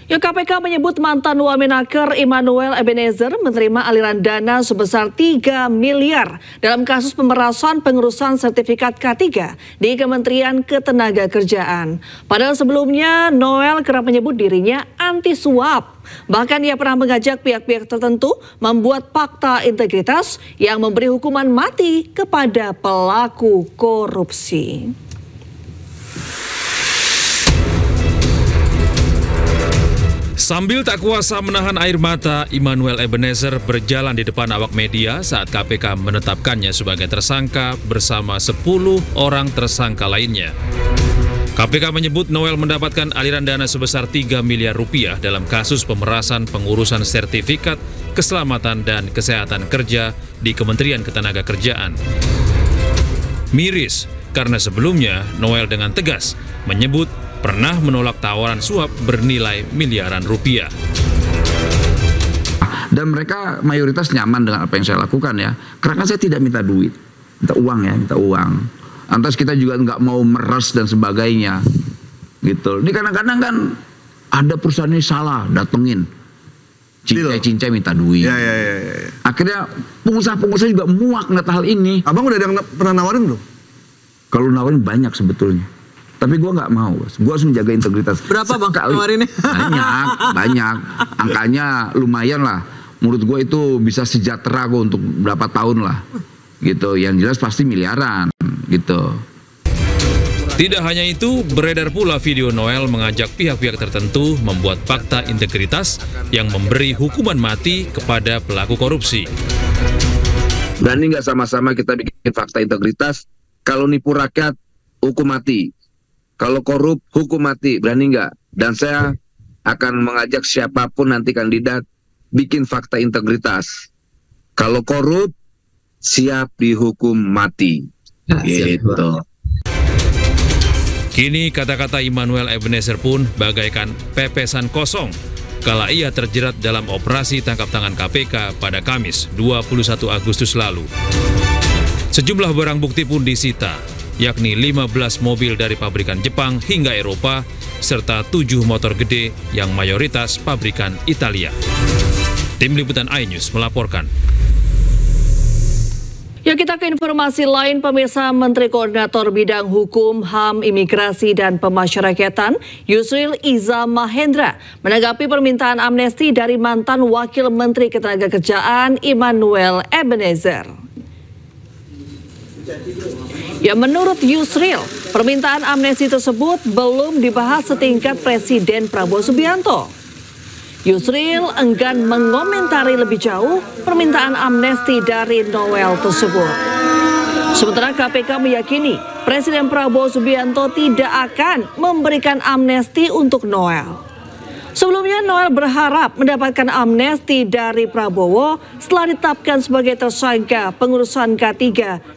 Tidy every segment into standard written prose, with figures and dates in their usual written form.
KPK menyebut mantan Wamenaker Immanuel Ebenezer menerima aliran dana sebesar 3 miliar dalam kasus pemerasan pengurusan sertifikat K3 di Kementerian Ketenagakerjaan. Padahal sebelumnya Noel kerap menyebut dirinya anti suap. Bahkan ia pernah mengajak pihak-pihak tertentu membuat fakta integritas yang memberi hukuman mati kepada pelaku korupsi. Sambil tak kuasa menahan air mata, Immanuel Ebenezer berjalan di depan awak media saat KPK menetapkannya sebagai tersangka bersama 10 orang tersangka lainnya. KPK menyebut Noel mendapatkan aliran dana sebesar 3 miliar rupiah dalam kasus pemerasan pengurusan sertifikat keselamatan dan kesehatan kerja di Kementerian Ketenagakerjaan. Miris, karena sebelumnya Noel dengan tegas menyebut pernah menolak tawaran suap bernilai miliaran rupiah. Dan mereka mayoritas nyaman dengan apa yang saya lakukan ya. Karena kan saya tidak minta duit, minta uang ya, minta uang. Lantas kita juga nggak mau meres dan sebagainya, gitu. Ini kadang-kadang kan ada perusahaan ini salah, datengin, cincai-cincai minta duit. Ya. Akhirnya pengusaha-pengusaha juga muak ngeliat hal ini. Abang udah ada yang pernah nawarin belum? Kalau nawarin banyak sebetulnya. Tapi gue nggak mau, gue harus menjaga integritas. Berapa bang nawarinnya? Banyak. Angkanya lumayan lah. Menurut gue itu bisa sejahtera gue untuk berapa tahun lah. Gitu, yang jelas pasti miliaran. Gitu. Tidak hanya itu, beredar pula video Noel mengajak pihak-pihak tertentu membuat fakta integritas yang memberi hukuman mati kepada pelaku korupsi. Berani nggak sama-sama kita bikin fakta integritas? Kalau nipu rakyat, hukum mati. Kalau korup, hukum mati. Berani nggak? Dan saya akan mengajak siapapun nanti kandidat bikin fakta integritas. Kalau korup, siap dihukum mati. Gitu. Kini kata-kata Immanuel Ebenezer pun bagaikan pepesan kosong kala ia terjerat dalam operasi tangkap tangan KPK pada Kamis 21 Agustus lalu. Sejumlah barang bukti pun disita, yakni 15 mobil dari pabrikan Jepang hingga Eropa, serta 7 motor gede yang mayoritas pabrikan Italia. Tim Liputan iNews melaporkan. Kita ke informasi lain, pemirsa. Menteri Koordinator Bidang Hukum, HAM, Imigrasi, dan Pemasyarakatan Yusril Iza Mahendra menanggapi permintaan amnesti dari mantan Wakil Menteri Ketenagakerjaan Immanuel Ebenezer. Menurut Yusril, permintaan amnesti tersebut belum dibahas setingkat Presiden Prabowo Subianto. Yusril enggan mengomentari lebih jauh permintaan amnesti dari Noel tersebut. Sementara KPK meyakini Presiden Prabowo Subianto tidak akan memberikan amnesti untuk Noel. Sebelumnya Noel berharap mendapatkan amnesti dari Prabowo setelah ditetapkan sebagai tersangka pengurusan K3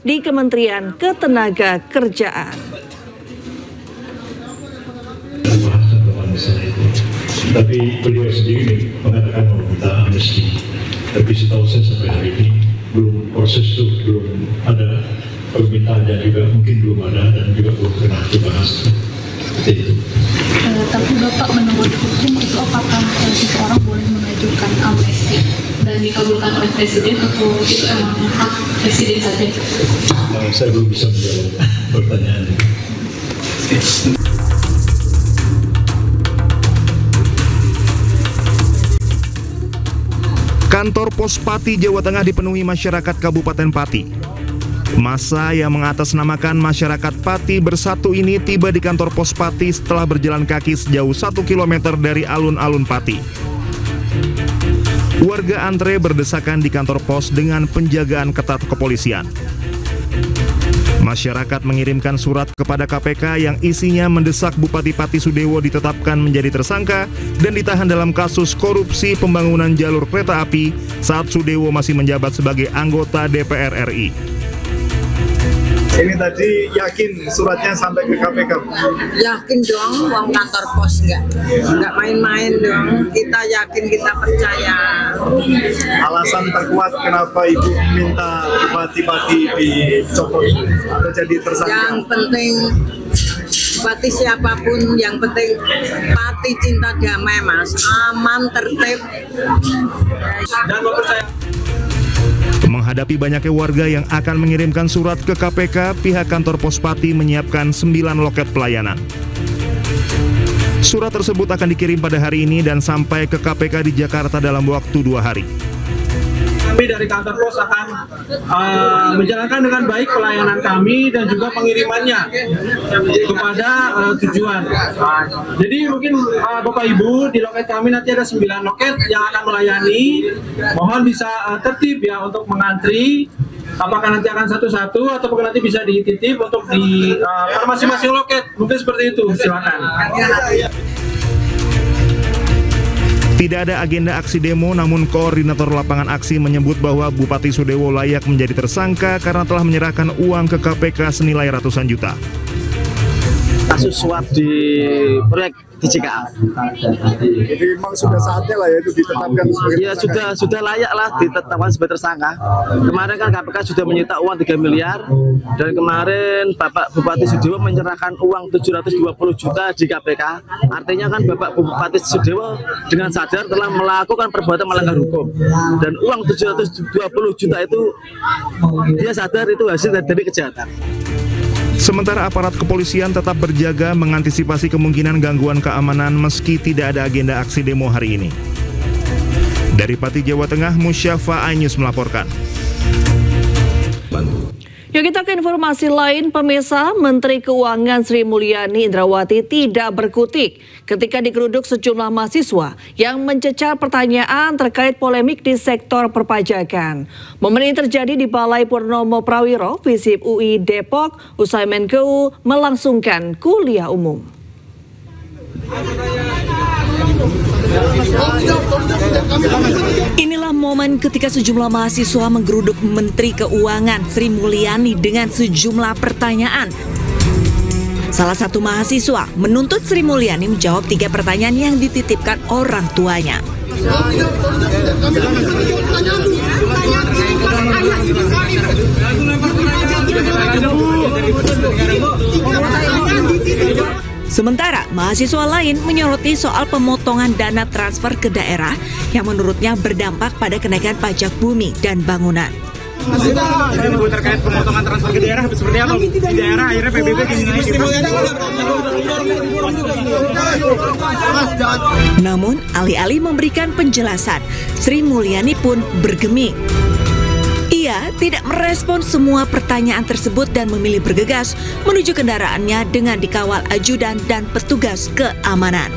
di Kementerian Ketenagakerjaan. Tapi beliau sendiri mengatakan mau minta amnesti. Tapi setahu saya sampai hari ini belum proses itu belum ada permintaannya juga mungkin belum ada dan juga belum pernah dibahas seperti itu. Tapi Bapak menurut hukum itu apakah seseorang boleh mengajukan amnesti dan dikabulkan oleh Presiden atau itu emang hak Presiden saja? Saya belum bisa menjawab pertanyaan ini. Kantor Pos Pati, Jawa Tengah dipenuhi masyarakat Kabupaten Pati. Massa yang mengatasnamakan masyarakat Pati Bersatu ini tiba di kantor Pos Pati setelah berjalan kaki sejauh 1 km dari alun-alun Pati. Warga antre berdesakan di kantor pos dengan penjagaan ketat kepolisian. Masyarakat mengirimkan surat kepada KPK yang isinya mendesak Bupati Pati Sudewo ditetapkan menjadi tersangka dan ditahan dalam kasus korupsi pembangunan jalur kereta api saat Sudewo masih menjabat sebagai anggota DPR RI. Ini tadi yakin suratnya sampai ke KPK? Yakin dong, uang kantor pos nggak main-main dong. Kita yakin, kita percaya. Alasan terkuat kenapa Ibu minta Bupati Pati dicopot atau jadi tersangka? Yang penting bupati siapapun, yang penting Pati cinta damai Mas, aman, tertib dan mempercayai. Menghadapi banyaknya warga yang akan mengirimkan surat ke KPK, pihak kantor Pos Pati menyiapkan 9 loket pelayanan. Surat tersebut akan dikirim pada hari ini dan sampai ke KPK di Jakarta dalam waktu 2 hari. Kami dari kantor pos akan menjalankan dengan baik pelayanan kami dan juga pengirimannya kepada tujuan. Jadi mungkin Bapak Ibu, di loket kami nanti ada 9 loket yang akan melayani. Mohon bisa tertib ya untuk mengantri. Apakah nanti akan satu-satu atau nanti bisa dititip untuk di masing-masing loket. Mungkin seperti itu, silakan. Tidak ada agenda aksi demo, namun koordinator lapangan aksi menyebut bahwa Bupati Sudewo layak menjadi tersangka karena telah menyerahkan uang ke KPK senilai ratusan juta. Kasus suap di proyek di JKA. Jadi memang sudah saatnya lah ya itu ditetapkan sebagai ya sudah layak lah ditetapkan sebagai tersangka. Kemarin kan KPK sudah menyita uang 3 miliar dan kemarin Bapak Bupati Sudewo menyerahkan uang 720 juta di KPK. Artinya kan Bapak Bupati Sudewo dengan sadar telah melakukan perbuatan melanggar hukum. Dan uang 720 juta itu dia sadar itu hasil dari kejahatan. Sementara aparat kepolisian tetap berjaga mengantisipasi kemungkinan gangguan keamanan meski tidak ada agenda aksi demo hari ini. Dari Pati, Jawa Tengah, Musyafa Ainus melaporkan. Yuk kita ke informasi lain, pemirsa. Menteri Keuangan Sri Mulyani Indrawati tidak berkutik ketika digeruduk sejumlah mahasiswa yang mencecar pertanyaan terkait polemik di sektor perpajakan. Momen ini terjadi di Balai Purnomo Prawiro, Visip UI Depok, usai Menkeu melangsungkan kuliah umum. Inilah momen ketika sejumlah mahasiswa menggeruduk Menteri Keuangan Sri Mulyani dengan sejumlah pertanyaan. Salah satu mahasiswa menuntut Sri Mulyani menjawab 3 pertanyaan yang dititipkan orang tuanya. Sementara mahasiswa lain menyoroti soal pemotongan dana transfer ke daerah yang menurutnya berdampak pada kenaikan pajak bumi dan bangunan. Terkait pemotongan transfer ke daerah seperti apa? Di daerah akhirnya PBB Namun alih-alih memberikan penjelasan, Sri Mulyani pun bergeming. Ia tidak merespon semua pertanyaan tersebut dan memilih bergegas menuju kendaraannya dengan dikawal ajudan dan petugas keamanan.